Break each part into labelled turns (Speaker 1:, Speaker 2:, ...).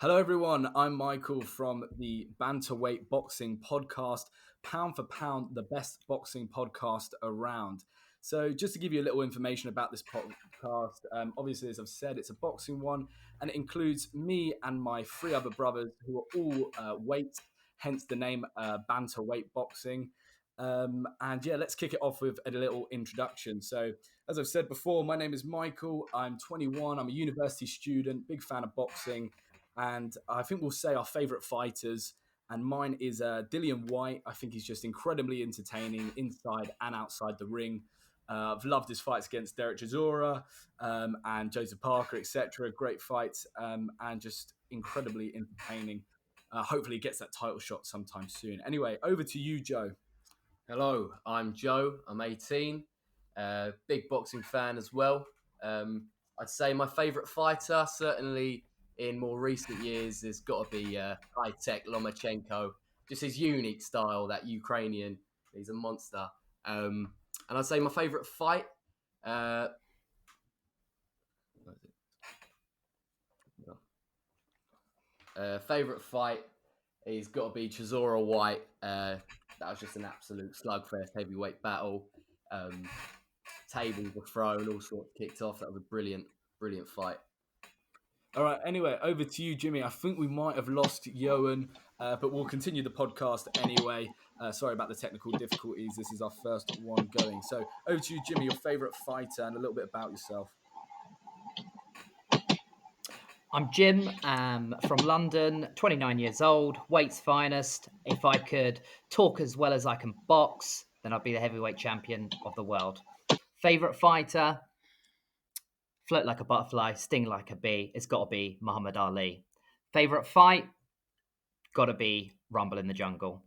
Speaker 1: Hello, everyone. I'm Michael from the Banter Waight boxing podcast. Pound for pound, the best boxing podcast around. So, just to give you a little information about this podcast, obviously, as I've said, it's a boxing one, and it includes me and my three other brothers who are all weight, hence the name Banter Waight Boxing. And yeah, let's kick it off with a little introduction. So, as I've said before, my name is Michael. I'm 21. I'm a university student, big fan of boxing. And I think we'll say our favourite fighters. And mine is Dillian White. I think he's just incredibly entertaining inside and outside the ring. I've loved his fights against Derek Chisora and Joseph Parker, etc. Great fights and just incredibly entertaining. Hopefully, he gets that title shot sometime soon. Anyway, over to you, Joe.
Speaker 2: Hello, I'm Joe. I'm 18. Big boxing fan as well. I'd say my favourite fighter, certainly in more recent years, has got to be high-tech Lomachenko. Just his unique style, that Ukrainian. He's a monster. And I'd say my favourite fight. Uh, Favourite fight. He's got to be Chisora White. That was just an absolute slugfest heavyweight battle. Tables were thrown, all sorts kicked off. That was a brilliant fight.
Speaker 1: All right. Anyway, over to you, Jimmy. I think we might have lost Johan, but we'll continue the podcast anyway. Sorry about the technical difficulties. This is our first one going. So over to you, Jimmy, your favourite fighter and a little bit about yourself.
Speaker 3: I'm Jim, from London, 29 years old, weight's finest. If I could talk as well as I can box, then I'd be the heavyweight champion of the world. Favourite fighter, float like a butterfly, sting like a bee. It's got to be Muhammad Ali. Favourite fight, got to be Rumble in the Jungle.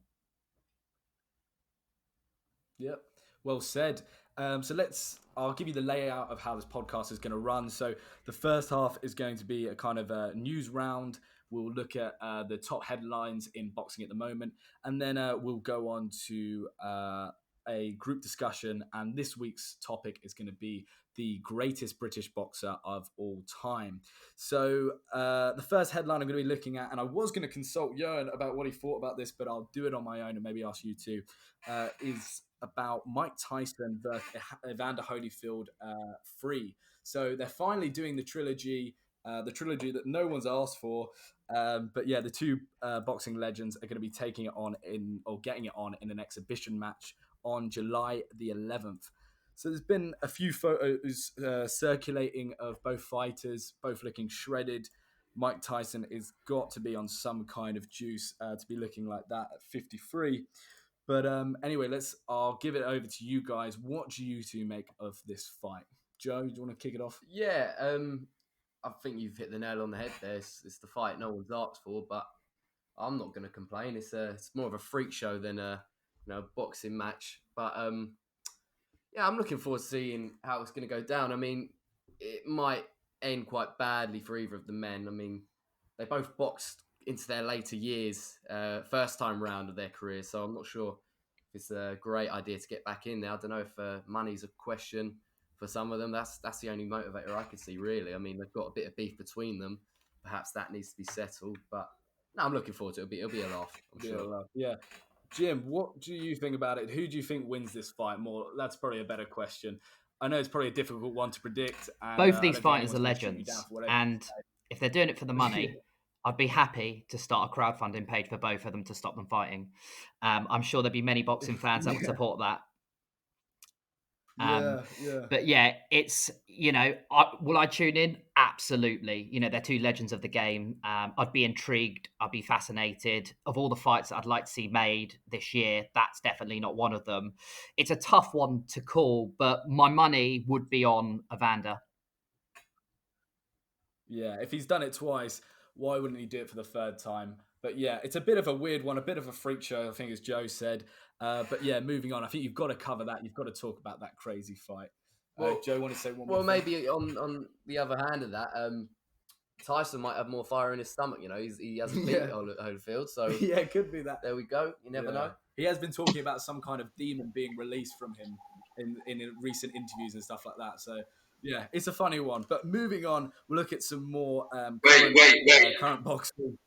Speaker 1: Yep. Well said. I'll give you the layout of how this podcast is going to run. So the first half is going to be a kind of a news round. We'll look at the top headlines in boxing at the moment. And then we'll go on to a group discussion. And this week's topic is going to be the greatest British boxer of all time. So the first headline I'm going to be looking at, and I was going to consult Johan about what he thought about this, but I'll do it on my own and maybe ask you too, is about Mike Tyson versus Evander Holyfield 3. So they're finally doing the trilogy that no one's asked for. But yeah, the two boxing legends are going to be taking it on getting it on in an exhibition match on July the 11th. So there's been a few photos circulating of both fighters, both looking shredded. Mike Tyson is got to be on some kind of juice to be looking like that at 53. But anyway, I'll give it over to you guys. What do you two make of this fight? Joe, do you want to kick it off?
Speaker 2: Yeah, I think you've hit the nail on the head there. It's the fight no one's asked for, but I'm not going to complain. It's more of a freak show than a boxing match. But yeah, I'm looking forward to seeing how it's going to go down. I mean, it might end quite badly for either of the men. I mean, they both boxed into their later years, first time round of their career. So I'm not sure if it's a great idea to get back in there. I don't know if money's a question for some of them. That's the only motivator I could see, really. I mean, they've got a bit of beef between them. Perhaps that needs to be settled. But no, I'm looking forward to it. It'll be a laugh, I'm sure.
Speaker 1: Yeah. Jim, what do you think about it? Who do you think wins this fight more? That's probably a better question. I know it's probably a difficult one to predict. And,
Speaker 3: both these fighters are legends. And if they're doing it for the money, I'd be happy to start a crowdfunding page for both of them to stop them fighting. I'm sure there'll be many boxing fans that would support that. But yeah, it's, will I tune in? Absolutely. They're two legends of the game. I'd be intrigued. I'd be fascinated. Of all the fights that I'd like to see made this year, that's definitely not one of them. It's a tough one to call, but my money would be on Evander.
Speaker 1: Yeah, if he's done it twice, why wouldn't he do it for the third time? But yeah, it's a bit of a weird one, a bit of a freak show, I think, as Joe said. But yeah, moving on. I think you've got to cover that. You've got to talk about that crazy fight. Joe, want to say one more thing?
Speaker 2: Maybe on the other hand of that, Tyson might have more fire in his stomach. He hasn't beat Holyfield, so
Speaker 1: yeah, it could be that.
Speaker 2: There we go. You never know.
Speaker 1: He has been talking about some kind of demon being released from him in recent interviews and stuff like that. So Yeah, it's a funny one. But moving on, we'll look at some more current boxing.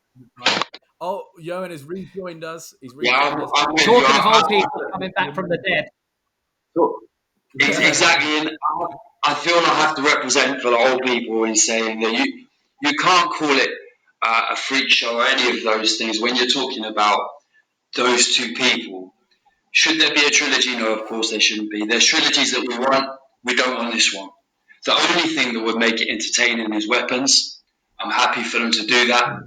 Speaker 1: Oh, Johan has rejoined us. He's rejoined us.
Speaker 4: I'm with you.
Speaker 3: Talking of old people coming back from the dead.
Speaker 4: Exactly, and I feel I have to represent for the whole people in saying that you can't call it a freak show or any of those things when you're talking about those two people. Should there be a trilogy? No, of course there shouldn't be. There's trilogies that we want. We don't want this one. The only thing that would make it entertaining is weapons. I'm happy for them to do that.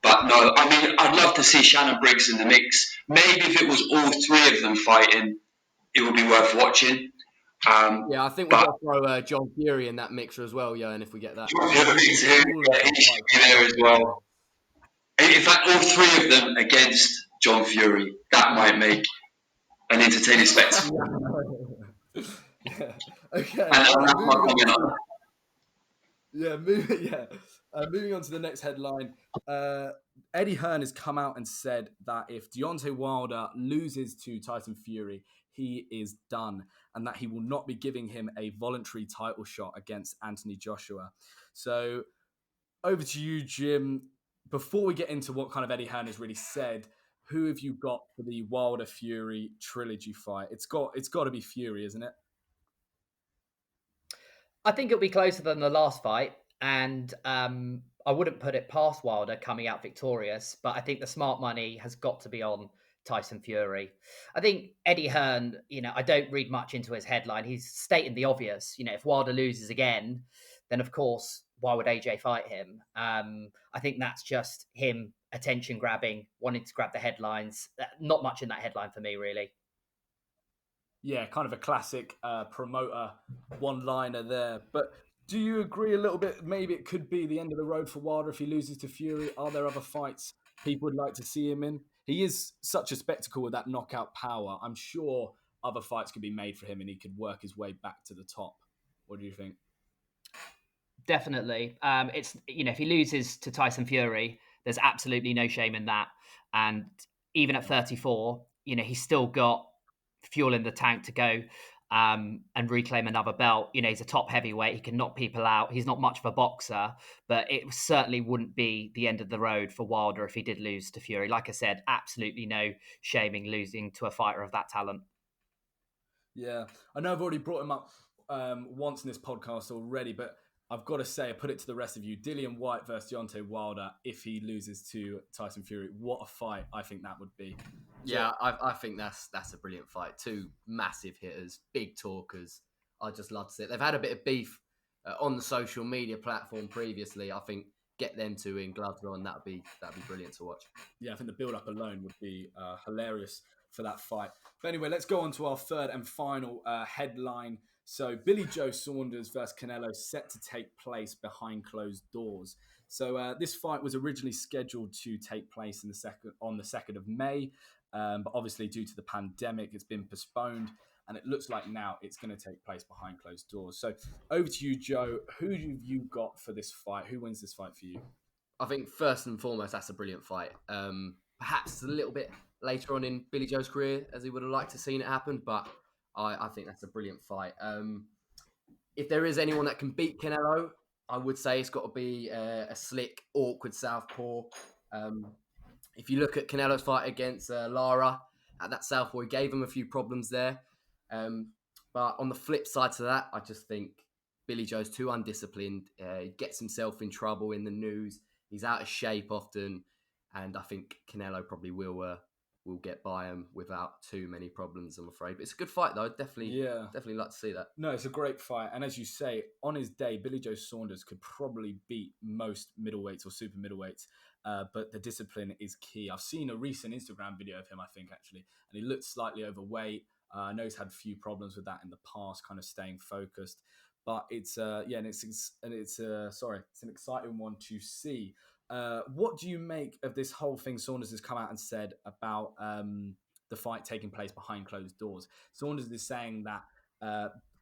Speaker 4: But no, I mean, I'd love to see Shannon Briggs in the mix. Maybe if it was all three of them fighting, it would be worth watching.
Speaker 2: Yeah, I think we've got to throw John Fury in that mixer as well, Johan, if we get that.
Speaker 4: He should be there as well. In fact, all three of them against John Fury, that might make an entertaining spectacle.
Speaker 1: Yeah. Okay.
Speaker 4: And that's my comment on that.
Speaker 1: Yeah, moving on to the next headline. Eddie Hearn has come out and said that if Deontay Wilder loses to Tyson Fury, he is done, and that he will not be giving him a voluntary title shot against Anthony Joshua. So, over to you, Jim. Before we get into what kind of Eddie Hearn has really said, who have you got for the Wilder Fury trilogy fight? It's got to be Fury, isn't it?
Speaker 3: I think it'll be closer than the last fight, and I wouldn't put it past Wilder coming out victorious, but I think the smart money has got to be on Tyson Fury. I think Eddie Hearn, I don't read much into his headline. He's stating the obvious. If Wilder loses again, then of course, why would AJ fight him? I think that's just him attention grabbing, wanting to grab the headlines. Not much in that headline for me, really.
Speaker 1: Yeah, kind of a classic promoter one-liner there. But do you agree a little bit? Maybe it could be the end of the road for Wilder if he loses to Fury. Are there other fights people would like to see him in? He is such a spectacle with that knockout power. I'm sure other fights could be made for him and he could work his way back to the top. What do you think?
Speaker 3: Definitely. It's if he loses to Tyson Fury, there's absolutely no shame in that. And even at 34, he's still got fuel in the tank to go and reclaim another belt. He's a top heavyweight. He can knock people out. He's not much of a boxer, but it certainly wouldn't be the end of the road for Wilder if he did lose to Fury. Like I said, absolutely no shaming losing to a fighter of that talent.
Speaker 1: Yeah, I know I've already brought him up once in this podcast already, but I've got to say, I put it to the rest of you, Dillian Whyte versus Deontay Wilder, if he loses to Tyson Fury, what a fight I think that would be.
Speaker 2: Yeah, I think that's a brilliant fight. Two massive hitters, big talkers. I just love to see it. They've had a bit of beef on the social media platform previously. I think get them two in gloves on, that'd be brilliant to watch.
Speaker 1: Yeah, I think the build-up alone would be hilarious for that fight. But anyway, let's go on to our third and final headline. So Billy Joe Saunders versus Canelo set to take place behind closed doors. So this fight was originally scheduled to take place on the 2nd of May, but obviously due to the pandemic, it's been postponed, and it looks like now it's going to take place behind closed doors. So over to you, Joe. Who have you got for this fight? Who wins this fight for you?
Speaker 2: I think first and foremost, that's a brilliant fight. Perhaps a little bit later on in Billy Joe's career, as he would have liked to seen it happen, but I think that's a brilliant fight. If there is anyone that can beat Canelo, I would say it's got to be a slick, awkward southpaw. If you look at Canelo's fight against Lara at that southpaw, he gave him a few problems there. But on the flip side to that, I just think Billy Joe's too undisciplined. He gets himself in trouble in the news. He's out of shape often, and I think Canelo probably will get by him without too many problems, I'm afraid. But it's a good fight, though. Definitely like to see that.
Speaker 1: No, it's a great fight. And as you say, on his day, Billy Joe Saunders could probably beat most middleweights or super middleweights. But the discipline is key. I've seen a recent Instagram video of him, I think, actually, and he looks slightly overweight. I know he's had a few problems with that in the past, kind of staying focused. But it's an exciting one to see. What do you make of this whole thing Saunders has come out and said about the fight taking place behind closed doors? Saunders is saying that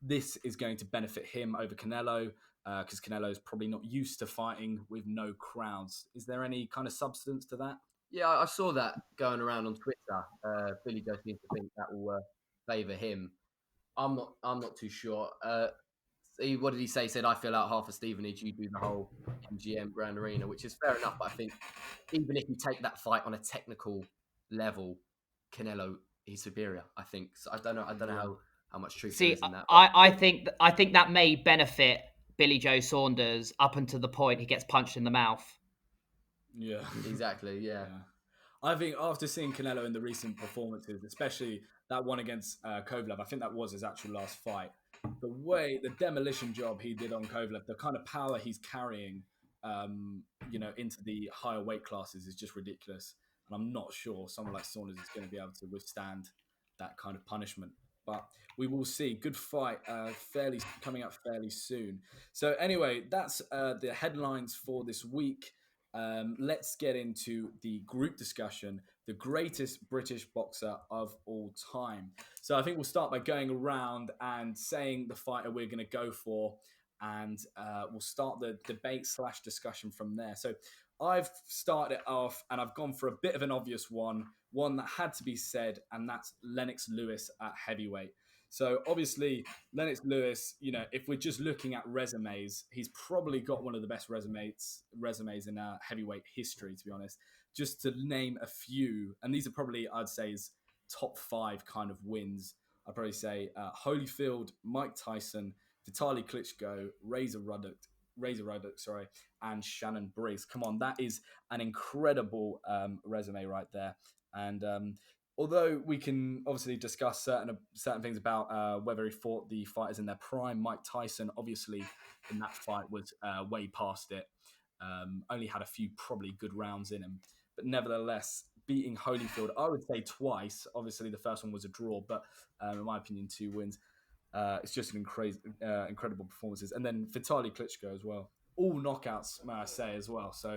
Speaker 1: this is going to benefit him over Canelo because Canelo is probably not used to fighting with no crowds. Is there any kind of substance to that?
Speaker 2: Yeah, I saw that going around on Twitter. Billy Joe seems to think that will favour him. I'm not too sure. what did he say? He said, I fill out half a Stevenage, you do the whole MGM Grand Arena, which is fair enough. But I think even if you take that fight on a technical level, Canelo is superior. I think. So I don't know how much truth there
Speaker 3: See,
Speaker 2: is in that.
Speaker 3: I think that may benefit Billy Joe Saunders up until the point he gets punched in the mouth.
Speaker 1: Yeah,
Speaker 2: Exactly. Yeah.
Speaker 1: I think after seeing Canelo in the recent performances, especially that one against Kovalev, I think that was his actual last fight. The demolition job he did on Kovalev, the kind of power he's carrying, into the higher weight classes is just ridiculous. And I'm not sure someone like Saunders is going to be able to withstand that kind of punishment. But we will see. Good fight, coming up fairly soon. So anyway, that's the headlines for this week. Let's get into the group discussion, the greatest British boxer of all time. So I think we'll start by going around and saying the fighter we're going to go for, and we'll start the debate / discussion from there. So I've started it off, and I've gone for a bit of an obvious one that had to be said, and that's Lennox Lewis at heavyweight. So obviously, Lennox Lewis, if we're just looking at resumes, he's probably got one of the best resumes in heavyweight history, to be honest. Just to name a few, and these are probably, I'd say, his top 5 kind of wins. I'd probably say Holyfield, Mike Tyson, Vitaly Klitschko, Razor Ruddock, and Shannon Briggs. Come on, that is an incredible resume right there. And although we can obviously discuss certain things about whether he fought the fighters in their prime, Mike Tyson obviously in that fight was way past it. Only had a few probably good rounds in him, but nevertheless beating Holyfield, I would say twice. Obviously the first one was a draw, but in my opinion 2 wins. It's just an incredible performances. And then Vitaly Klitschko as well. All knockouts, may I say, as well. So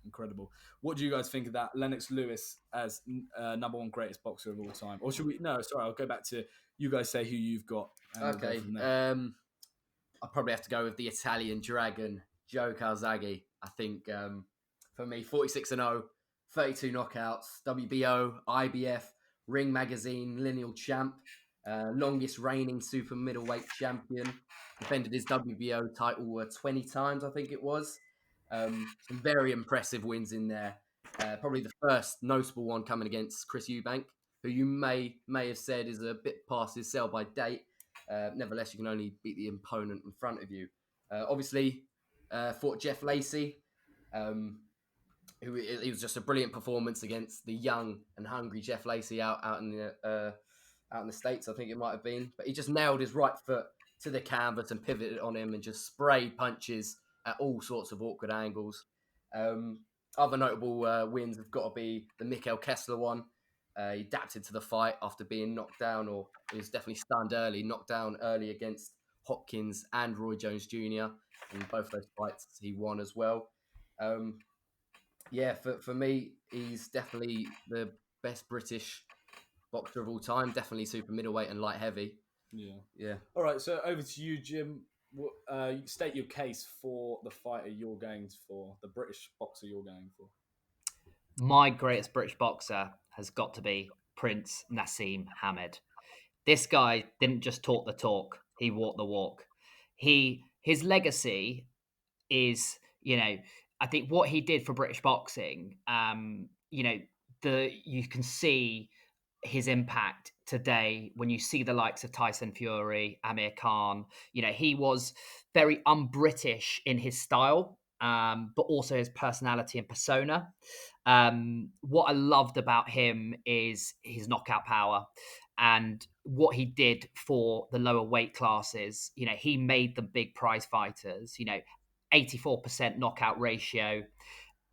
Speaker 1: incredible. What do you guys think of that? Lennox Lewis as number 1 greatest boxer of all time? Or should we? No, sorry. I'll go back to you guys say who you've got.
Speaker 2: Okay. I'll probably have to go with the Italian Dragon, Joe Calzagi. I think for me, 46-0, 32 knockouts, WBO, IBF, Ring Magazine, lineal champ, longest reigning super middleweight champion. Defended his WBO title 20 times, I think it was. Some very impressive wins in there. Probably the first notable one coming against Chris Eubank, who you may have said is a bit past his sell by date. Nevertheless, you can only beat the opponent in front of you. Obviously, fought Jeff Lacey, who it was just a brilliant performance against the young and hungry Jeff Lacey out in the States, I think it might have been. But he just nailed his right foot to the canvas and pivoted on him and just sprayed punches at all sorts of awkward angles. Other notable wins have got to be the Mikhail Kessler one. He adapted to the fight after being knocked down, or he was definitely stunned early, knocked down early against Hopkins and Roy Jones Jr. In both those fights, he won as well. For me, he's definitely the best British boxer of all time. Definitely super middleweight and light heavy. Yeah.
Speaker 1: All right, so over to you, Jim. State your case for the fighter you're going for, the British boxer you're going for.
Speaker 3: My greatest British boxer has got to be Prince Nassim Hamed. This guy didn't just talk the talk; he walked the walk. His legacy is, I think what he did for British boxing. You can see his impact today when you see the likes of Tyson Fury, Amir Khan. He was very un-British in his style, but also his personality and persona. What I loved about him is his knockout power and what he did for the lower weight classes. He made them big prize fighters. 84% knockout ratio.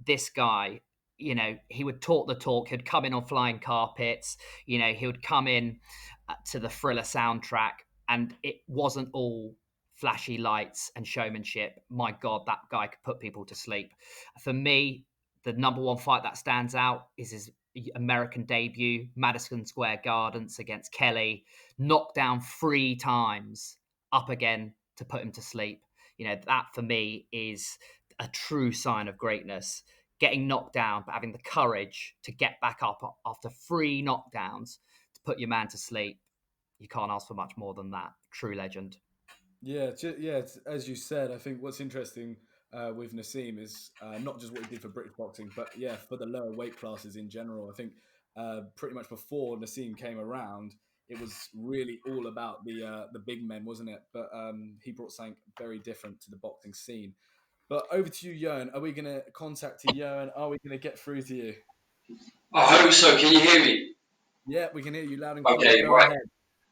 Speaker 3: This guy, he would talk the talk. He'd come in on flying carpets. He would come in to the Thriller soundtrack, and it wasn't all flashy lights and showmanship. My God, that guy could put people to sleep. For me, the number 1 fight that stands out is his American debut, Madison Square Gardens against Kelly, knocked down 3 times, up again to put him to sleep. That for me is a true sign of greatness. Getting knocked down, but having the courage to get back up after 3 knockdowns to put your man to sleep. You can't ask for much more than that. True legend.
Speaker 1: Yeah, as you said, I think what's interesting with Nassim is not just what he did for British boxing, but yeah, for the lower weight classes in general. I think pretty much before Nassim came around, it was really all about the big men, wasn't it? But he brought something very different to the boxing scene. But over to you, Johan. Are we going to contact you, Johan? Are we going to get through to you?
Speaker 4: I hope so. Can you hear me?
Speaker 1: Yeah, we can hear you loud and clear.
Speaker 4: Okay,
Speaker 1: Go
Speaker 4: right.
Speaker 1: ahead.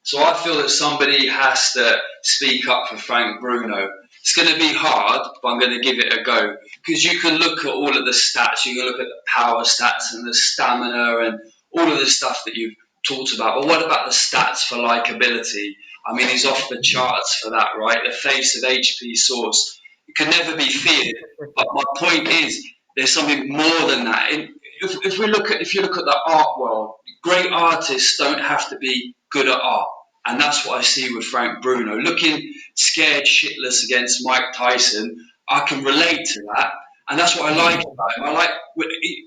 Speaker 4: So I feel that somebody has to speak up for Frank Bruno. It's going to be hard, but I'm going to give it a go. Because you can look at all of the stats. You can look at the power stats and the stamina and all of the stuff that you've talked about. But what about the stats for likability? I mean, he's off the charts for that, right? The face of HP Source. It can never be feared. But my point is, there's something more than that. If you look at the art world, great artists don't have to be good at art. And that's what I see with Frank Bruno. Looking scared shitless against Mike Tyson, I can relate to that. And that's what I like about him.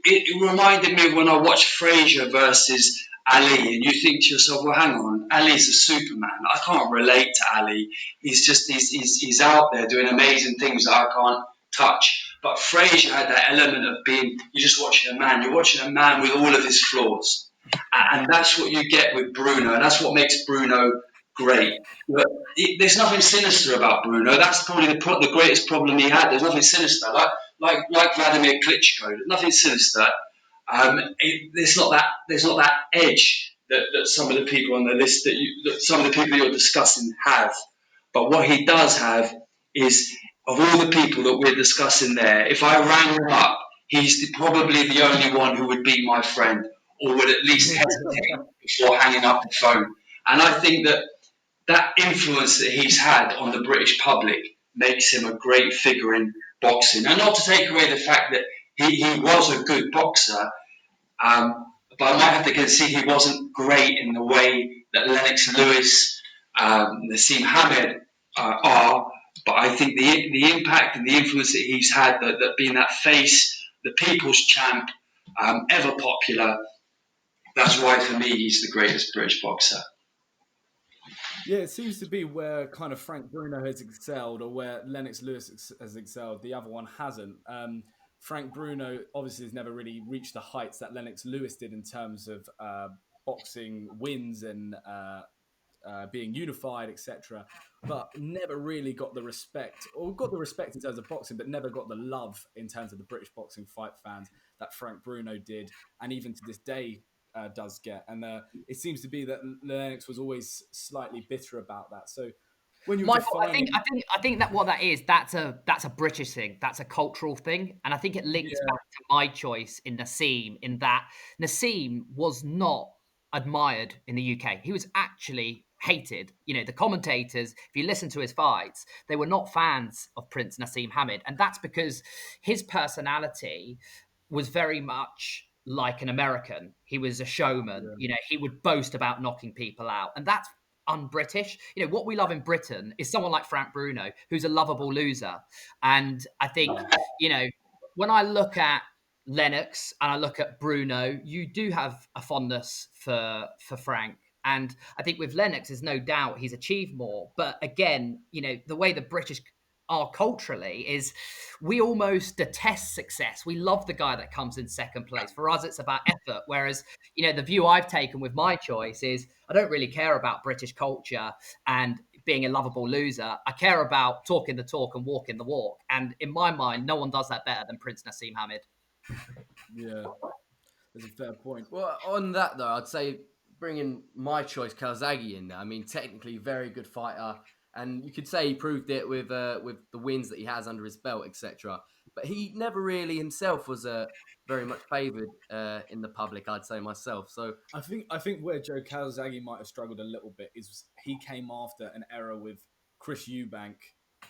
Speaker 4: It reminded me of when I watched Frazier versus Ali, and you think to yourself, well, hang on, Ali's a Superman. I can't relate to Ali. He's out there doing amazing things that I can't touch. But Frazier had that element of being, you're just watching a man. You're watching a man with all of his flaws. And that's what you get with Bruno, and that's what makes Bruno great. But there's nothing sinister about Bruno. That's probably the greatest problem he had. There's nothing sinister, like Vladimir Klitschko. There's nothing sinister. There's not that edge that some of the people on the list that some of the people you're discussing have. But what he does have is, of all the people that we're discussing there, if I rang him up, he's probably the only one who would be my friend or would at least hesitate before hanging up the phone. And I think that influence that he's had on the British public makes him a great figure in boxing. And not to take away the fact that he was a good boxer, but I might have to concede he wasn't great in the way that Lennox Lewis, Nassim Hamed are. But I think the impact and the influence that he's had, that being that face, the people's champ, ever popular, that's why for me he's the greatest British boxer.
Speaker 1: Yeah, it seems to be where kind of Frank Bruno has excelled, or where Lennox Lewis has excelled. The other one hasn't. Frank Bruno obviously has never really reached the heights that Lennox Lewis did in terms of boxing wins and being unified, etc. But never really got the respect, or got the respect in terms of boxing, but never got the love in terms of the British boxing fight fans that Frank Bruno did, and even to this day does get. And it seems to be that Lennox was always slightly bitter about that. So when you're
Speaker 3: Michael,
Speaker 1: defining,
Speaker 3: I think that what that is, that's a British thing, that's a cultural thing, and I think it links back to my choice in Nassim. In that Nassim was not admired in the UK; he was actually hated. You know, the commentators, if you listen to his fights, they were not fans of Prince Nassim Hamed, and that's because his personality was very much like an American. He was a showman.
Speaker 1: Yeah.
Speaker 3: You know, he would boast about knocking people out, and that's un-British. You know, what we love in Britain is someone like Frank Bruno, who's a lovable loser. And I think, you know, when I look at Lennox and I look at Bruno, you do have a fondness for Frank. And I think with Lennox, there's no doubt he's achieved more. But again, you know, the way the British are culturally is we almost detest success. We love the guy that comes in second place. For us, it's about effort. Whereas, you know, the view I've taken with my choice is I don't really care about British culture and being a lovable loser. I care about talking the talk and walking the walk. And in my mind, no one does that better than Prince Nassim Hamed.
Speaker 1: Yeah, that's a fair point.
Speaker 2: Well, on that though, I'd say bringing my choice Calzagi in there. I mean, technically very good fighter, and you could say he proved it with the wins that he has under his belt, etc. But he never really himself was very much favoured in the public, I'd say myself. So
Speaker 1: I think where Joe Calzaghe might have struggled a little bit is he came after an era with Chris Eubank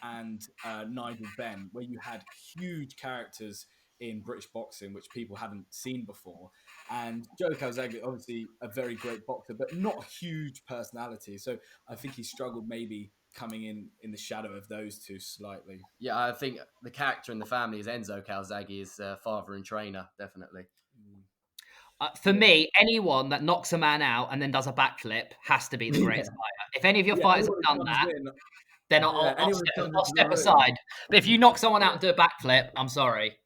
Speaker 1: and Nigel Benn, where you had huge characters in British boxing, which people hadn't seen before. And Joe Calzaghe, obviously a very great boxer, but not a huge personality. So I think he struggled maybe coming in the shadow of those two slightly.
Speaker 2: yeah, I think the character in the family is Enzo Calzaghe, his father and trainer, definitely.
Speaker 3: For me, anyone that knocks a man out and then does a backflip has to be the greatest fighter. If any of your fighters have done that, then
Speaker 1: anyone who comes
Speaker 3: I'll
Speaker 1: into the
Speaker 3: step
Speaker 1: ring.
Speaker 3: aside. But if you knock someone out and do a backflip, I'm sorry.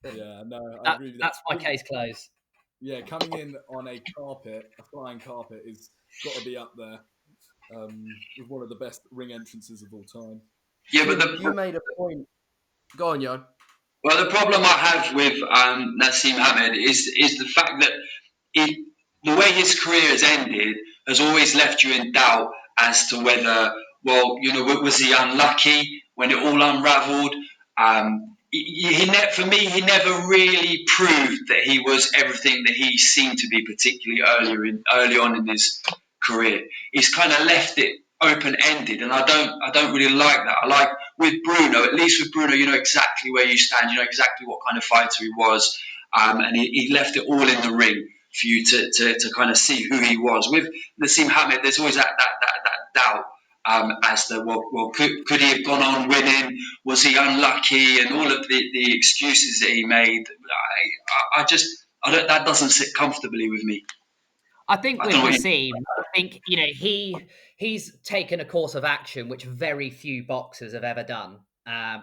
Speaker 1: Yeah, no, I agree with that.
Speaker 3: That's my case closed.
Speaker 1: Yeah, coming in on a flying carpet, is got to be up there with one of the best ring entrances of all time.
Speaker 4: Yeah,
Speaker 2: Jim,
Speaker 4: but
Speaker 2: you made a point. Go on, Jan.
Speaker 4: well, the problem I have with Nassim Hamed is the fact that the way his career has ended has always left you in doubt as to whether, well, was he unlucky when it all unravelled? For me, he never really proved that he was everything that he seemed to be, particularly early on in his career. He's kind of left it open ended, and I don't really like that. I like with Bruno, at least with Bruno, you know exactly where you stand, you know exactly what kind of fighter he was, and he left it all in the ring for you to kind of see who he was. With Nassim Hamed, there's always that doubt as to, well could he have gone on winning? Was he unlucky? And all of the excuses that he made, that doesn't sit comfortably with me.
Speaker 3: I think
Speaker 4: I
Speaker 3: with
Speaker 4: don't know what
Speaker 3: Nassim, I think he's taken a course of action which very few boxers have ever done,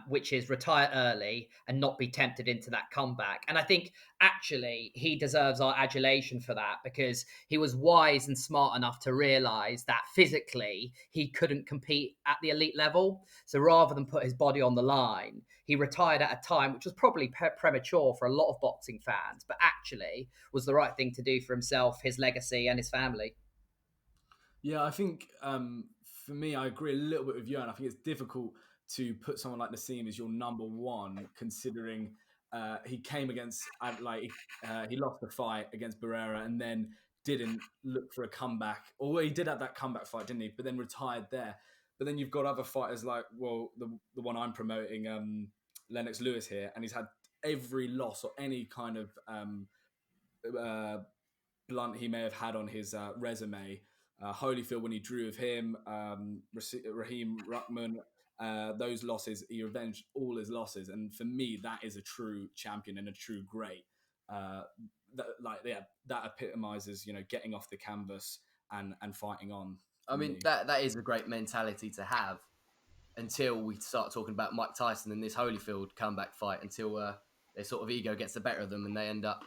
Speaker 3: which is retire early and not be tempted into that comeback. And I think actually he deserves our adulation for that, because he was wise and smart enough to realise that physically he couldn't compete at the elite level. So rather than put his body on the line, he retired at a time which was probably premature for a lot of boxing fans, but actually was the right thing to do for himself, his legacy, and his family.
Speaker 1: Yeah, I think for me, I agree a little bit with you, and I think it's difficult to put someone like Nassim as your number one, considering he came against he lost the fight against Barrera and then didn't look for a comeback. Or he did have that comeback fight, didn't he? But then retired there. But then you've got other fighters like, well, the one I'm promoting, Lennox Lewis here, and he's had every loss or any kind of uh, blunt he may have had on his resume. Holyfield, when he drew with him, Raheem Ruckman, those losses, he avenged all his losses. And for me, that is a true champion and a true great. That epitomizes, getting off the canvas and fighting on.
Speaker 2: I mean, that is a great mentality to have until we start talking about Mike Tyson and this Holyfield comeback fight, until their sort of ego gets the better of them and they end up,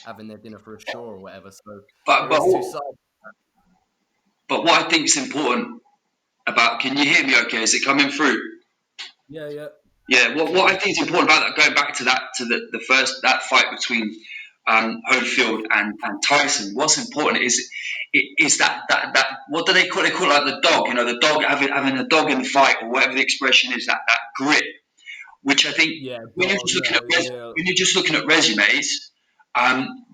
Speaker 2: having their dinner for a shore or whatever. So
Speaker 4: but
Speaker 2: there is two sides.
Speaker 4: but what I think is important about, can you hear me? Okay, is it coming through?
Speaker 1: Yeah.
Speaker 4: Yeah, what I think is important about that, going back to the first that fight between Holyfield and Tyson. What's important is that what do they call it? They call it like the dog, the dog having a dog in the fight, or whatever the expression is, that grit. Which I think when you're just looking at resumes,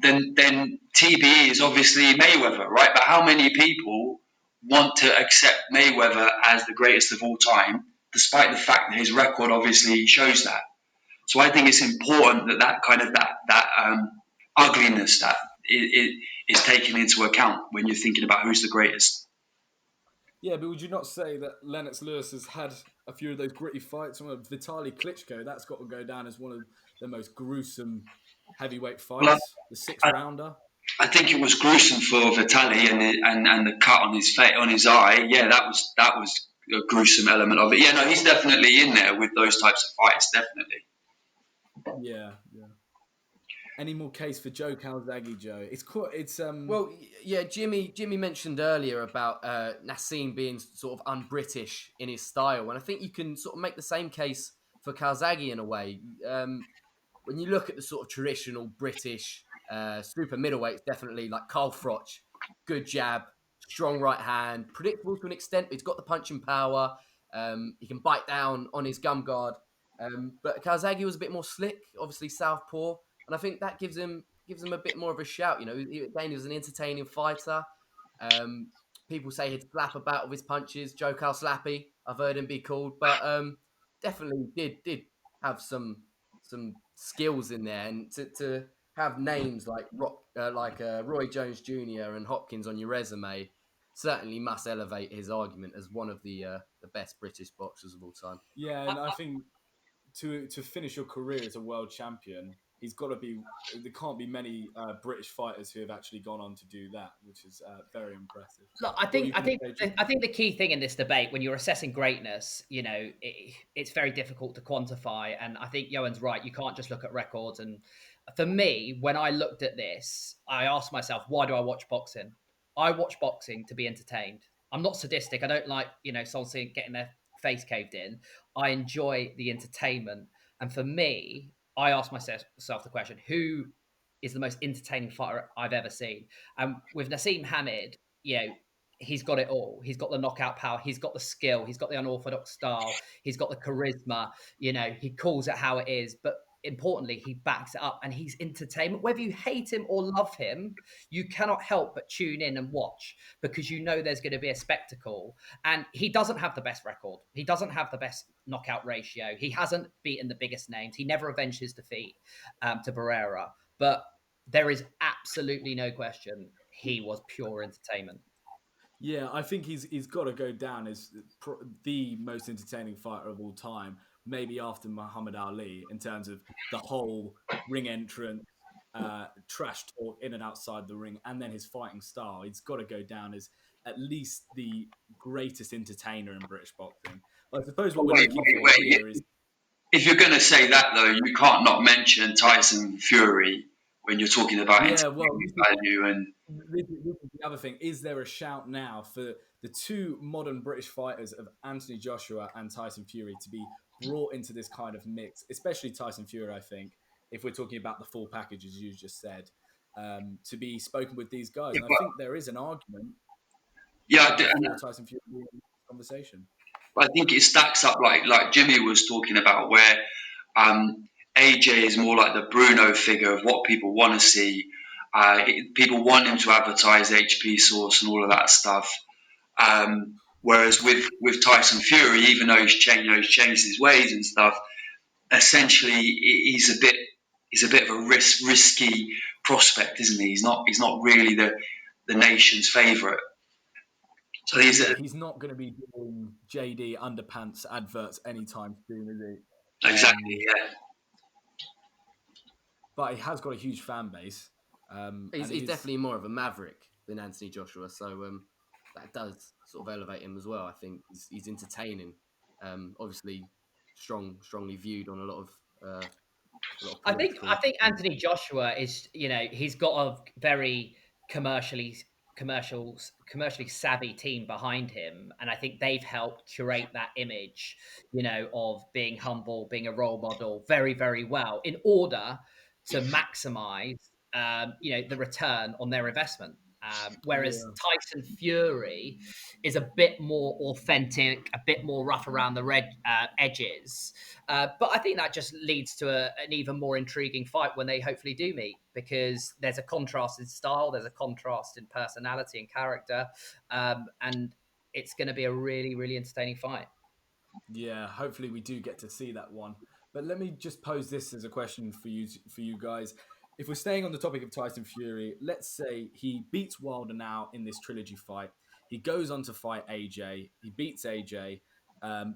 Speaker 4: then TBE is obviously Mayweather, right? But how many people want to accept Mayweather as the greatest of all time, despite the fact that his record obviously shows that? So I think it's important that kind of that ugliness that is taken into account when you're thinking about who's the greatest.
Speaker 1: Yeah, but would you not say that Lennox Lewis has had a few of those gritty fights? Vitaly Klitschko, that's got to go down as one of the most gruesome heavyweight
Speaker 4: Well,
Speaker 1: fights, the sixth rounder.
Speaker 4: I think it was gruesome for Vitaly and the cut on his face, on his eye. Yeah, that was a gruesome element of it. Yeah, no, he's definitely in there with those types of fights, definitely.
Speaker 1: Yeah. Any more case for Joe Calzagi, Joe?
Speaker 2: Well, yeah, Jimmy mentioned earlier about Nassim being sort of un-British in his style, and I think you can sort of make the same case for Calzagi in a way. When you look at the sort of traditional British super middleweights, definitely like Carl Froch, good jab, strong right hand, predictable to an extent. He's got the punching power. He can bite down on his gum guard. But Calzagi was a bit more slick, obviously southpaw, and I think that gives him a bit more of a shout. He was an entertaining fighter. People say he'd slap about with his punches. Joe Cal Slappy, I've heard him be called, but definitely did have some skills in there, and to have names like Roy Jones Jr. and Hopkins on your resume certainly must elevate his argument as one of the best British boxers of all time.
Speaker 1: Yeah, and I think to finish your career as a world champion, he's got to be. There can't be many British fighters who have actually gone on to do that, which is very impressive.
Speaker 3: Look,
Speaker 1: What were you gonna say, Jim?
Speaker 3: I think the key thing in this debate, when you're assessing greatness, it's very difficult to quantify. And I think Johan's right. You can't just look at records. And for me, when I looked at this, I asked myself, why do I watch boxing? I watch boxing to be entertained. I'm not sadistic. I don't like, someone getting their face caved in. I enjoy the entertainment. And for me, I asked myself the question, who is the most entertaining fighter I've ever seen? And with Nassim Hamid, he's got it all. He's got the knockout power. He's got the skill. He's got the unorthodox style. He's got the charisma. He calls it how it is. But importantly, he backs it up and he's entertainment. Whether you hate him or love him, you cannot help but tune in and watch because there's going to be a spectacle. And he doesn't have the best record. He doesn't have the best knockout ratio. He hasn't beaten the biggest names. He never avenged his defeat to Barrera. But there is absolutely no question he was pure entertainment.
Speaker 1: Yeah, I think he's got to go down as the most entertaining fighter of all time, maybe after Muhammad Ali in terms of the whole ring entrance, trash talk in and outside the ring, and then his fighting style. He's got to go down as at least the greatest entertainer in British boxing. I suppose what we're looking for here is...
Speaker 4: If you're going to say that, though, you can't not mention Tyson Fury when you're talking about value and...
Speaker 1: This is the other thing. Is there a shout now for the two modern British fighters of Anthony Joshua and Tyson Fury to be brought into this kind of mix, especially Tyson Fury, I think, if we're talking about the full package, as you just said, to be spoken with these guys. And I think there is an argument for Tyson Fury in this conversation.
Speaker 4: But I think it stacks up like Jimmy was talking about, where AJ is more like the Bruno figure of what people want to see. People want him to advertise HP Source and all of that stuff. Whereas with Tyson Fury, even though he's changed his ways and stuff, essentially he's a bit of a risky prospect, isn't he? He's not really the nation's favourite. So
Speaker 1: he's not going to be doing JD underpants adverts anytime soon, is he?
Speaker 4: Exactly, yeah.
Speaker 1: But he has got a huge fan base.
Speaker 2: He's definitely more of a maverick than Anthony Joshua, so that does sort of elevate him as well. I think he's entertaining. Obviously, strongly viewed on a lot of
Speaker 3: I think Anthony Joshua is, he's got a very commercially savvy team behind him, and I think they've helped curate that image, of being humble, being a role model, very, very well in order to maximize, the return on their investment. Whereas Tyson Fury is a bit more authentic, a bit more rough around the edges. But I think that just leads to an even more intriguing fight when they hopefully do meet, because there's a contrast in style, there's a contrast in personality and character, and it's going to be a really, really entertaining fight.
Speaker 1: Yeah, hopefully we do get to see that one. But let me just pose this as a question for you guys. If we're staying on the topic of Tyson Fury, let's say he beats Wilder now in this trilogy fight. He goes on to fight AJ. He beats AJ.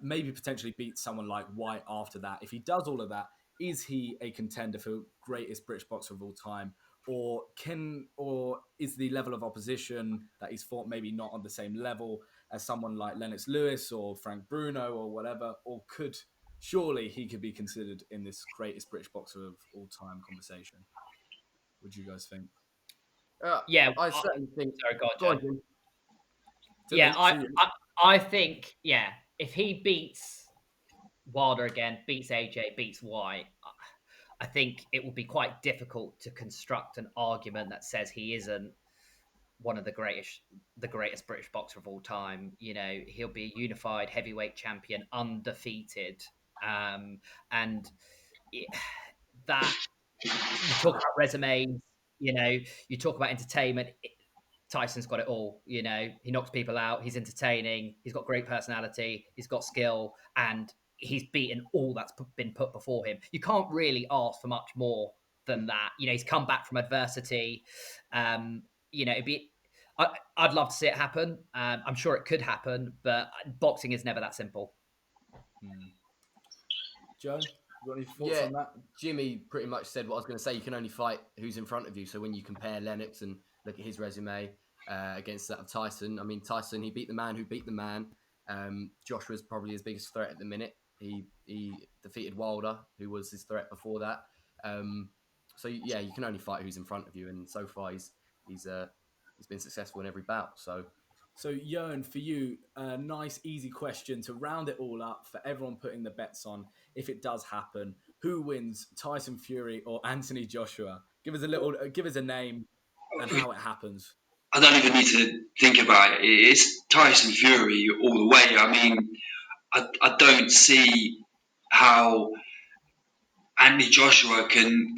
Speaker 1: Maybe potentially beats someone like White after that. If he does all of that, is he a contender for greatest British boxer of all time? Or is the level of opposition that he's fought maybe not on the same level as someone like Lennox Lewis or Frank Bruno or whatever? Or surely he could be considered in this greatest British boxer of all time conversation? What do you guys think?
Speaker 2: I certainly think.
Speaker 3: Sorry,
Speaker 2: go on, Jim.
Speaker 3: Yeah, I think, if he beats Wilder again, beats AJ, beats White, I think it will be quite difficult to construct an argument that says he isn't one of the greatest British boxer of all time. He'll be a unified heavyweight champion, undefeated, and that, you talk about resumes, you talk about entertainment. Tyson's got it all. He knocks people out. He's entertaining. He's got great personality. He's got skill, and he's beaten all that's been put before him. You can't really ask for much more than that. He's come back from adversity. I'd love to see it happen. I'm sure it could happen, but boxing is never that simple.
Speaker 1: Joe, You got any thoughts
Speaker 2: Yeah,
Speaker 1: on that?
Speaker 2: Jimmy pretty much said what I was going to say. You can only fight who's in front of you. So when you compare Lennox and look at his resume against that of Tyson, I mean, Tyson, he beat the man who beat the man. Joshua's probably his biggest threat at the minute. He defeated Wilder, who was his threat before that. So yeah, you can only fight who's in front of you, and so far he's been successful in every bout.
Speaker 1: So, Johan, for you, a nice, easy question to round it all up for everyone putting the bets on. If it does happen, who wins, Tyson Fury or Anthony Joshua? Give us a name and how it happens.
Speaker 4: I don't even need to think about it. It's Tyson Fury all the way. I mean, I don't see how Anthony Joshua can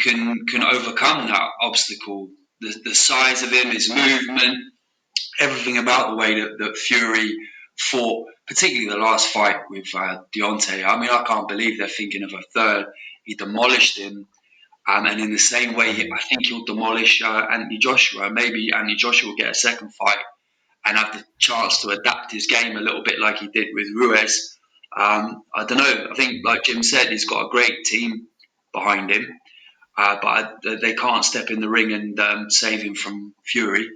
Speaker 4: overcome that obstacle. The size of him, his movement, everything about the way that Fury fought, particularly the last fight with Deontay. I mean, I can't believe they're thinking of a third. He demolished him. And in the same way, I think he'll demolish Anthony Joshua. Maybe Anthony Joshua will get a second fight and have the chance to adapt his game a little bit like he did with Ruiz. I don't know. I think, like Jim said, he's got a great team behind him, but they can't step in the ring and save him from Fury.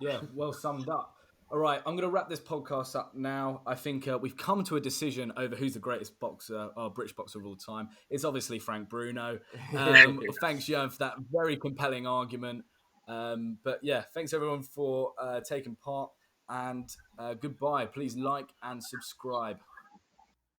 Speaker 1: Yeah, well summed up. All right, I'm going to wrap this podcast up now. I think we've come to a decision over who's the greatest boxer, or British boxer of all time. It's obviously Frank Bruno. Thanks, Johan, for that very compelling argument. But yeah, thanks everyone for taking part, and goodbye. Please like and subscribe.